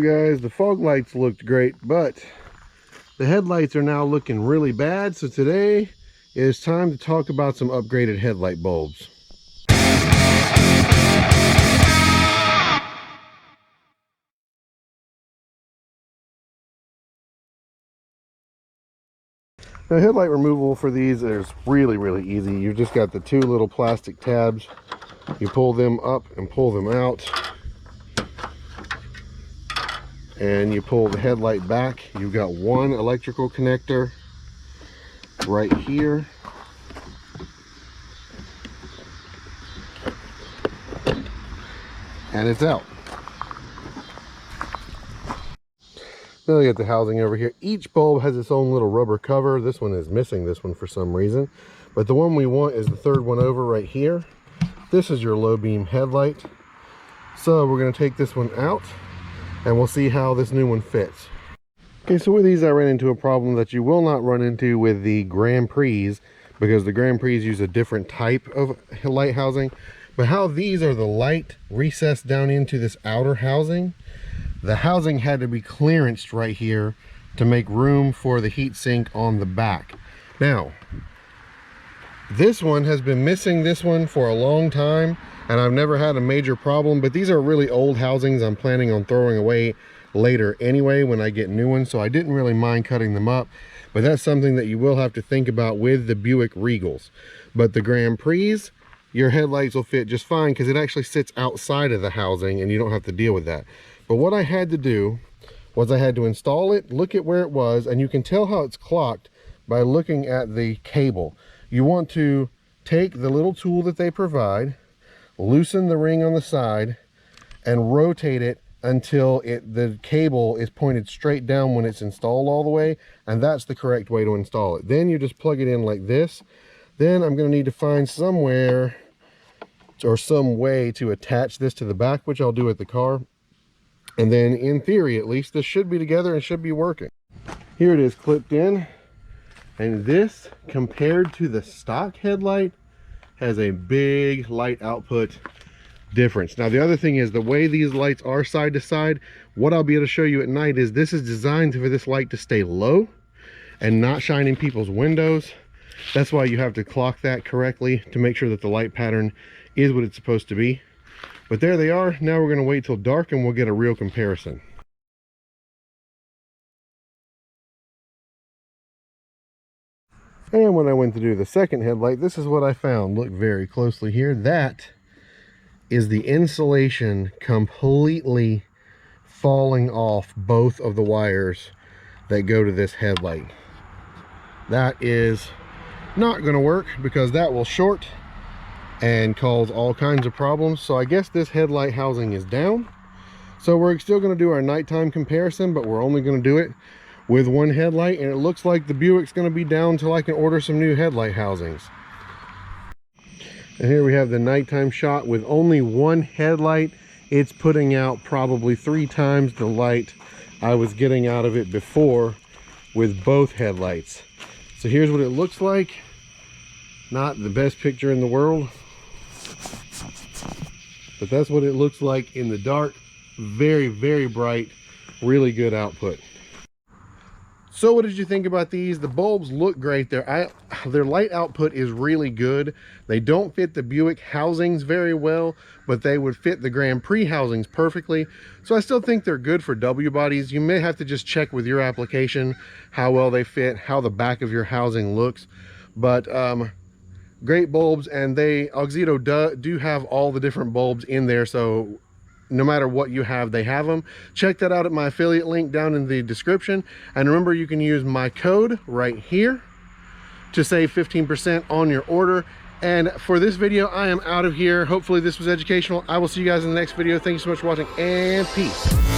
guys, the fog lights looked great, but the headlights are now looking really bad. So today is time to talk about some upgraded headlight bulbs. Now, headlight removal for these is really easy. You just got the two little plastic tabs. You pull them up and pull them out, and you pull the headlight back. You've got one electrical connector right here, and it's out. Now you got the housing over here. Each bulb has its own little rubber cover. This one is missing this one for some reason, but the one we want is the third one over right here. This is your low beam headlight. So we're going to take this one out and we'll see how this new one fits. Okay, so with these I ran into a problem that you will not run into with the Grand Prix, because the Grand Prix use a different type of light housing. But how these are the light recessed down into this outer housing, the housing had to be clearanced right here to make room for the heat sink on the back. Now, this one has been missing this one for a long time, and I've never had a major problem, but these are really old housings I'm planning on throwing away later anyway when I get new ones, so I didn't really mind cutting them up. But that's something that you will have to think about with the Buick Regals. But the Grand Prix, your headlights will fit just fine because it actually sits outside of the housing and you don't have to deal with that. But what I had to do was I had to install it, look at where it was, and you can tell how it's clocked by looking at the cable. You want to take the little tool that they provide, loosen the ring on the side, and rotate it until the cable is pointed straight down when it's installed all the way, and that's the correct way to install it. Then you just plug it in like this. Then I'm going to need to find somewhere or some way to attach this to the back, which I'll do at the car. And then in theory, at least, this should be together and should be working. Here it is clipped in, and this, compared to the stock headlight, has a big light output difference. Now the other thing is the way these lights are side to side, what I'll be able to show you at night is this is designed for this light to stay low and not shine in people's windows. That's why you have to clock that correctly to make sure that the light pattern is what it's supposed to be. But there they are. Now we're going to wait till dark and we'll get a real comparison. And when I went to do the second headlight, this is what I found. Look very closely here. That is the insulation completely falling off both of the wires that go to this headlight. That is not going to work because that will short and cause all kinds of problems. So I guess this headlight housing is down. So we're still going to do our nighttime comparison, but we're only going to do it with one headlight, and it looks like the Buick's going to be down till I can order some new headlight housings. And here we have the nighttime shot with only one headlight. It's putting out probably 3 times the light I was getting out of it before with both headlights. So here's what it looks like. Not the best picture in the world, but that's what it looks like in the dark. Very bright, really good output. So what did you think about these? The bulbs look great. Their light output is really good. They don't fit the Buick housings very well, but they would fit the Grand Prix housings perfectly. So I still think they're good for W bodies. You may have to just check with your application how well they fit, how the back of your housing looks. But great bulbs, and Auxito do have all the different bulbs in there, so no matter what you have, they have them. Check that out at my affiliate link down in the description, and remember, you can use my code right here to save 15% on your order. And for this video, I am out of here. Hopefully this was educational. I will see you guys in the next video. Thank you so much for watching, and peace.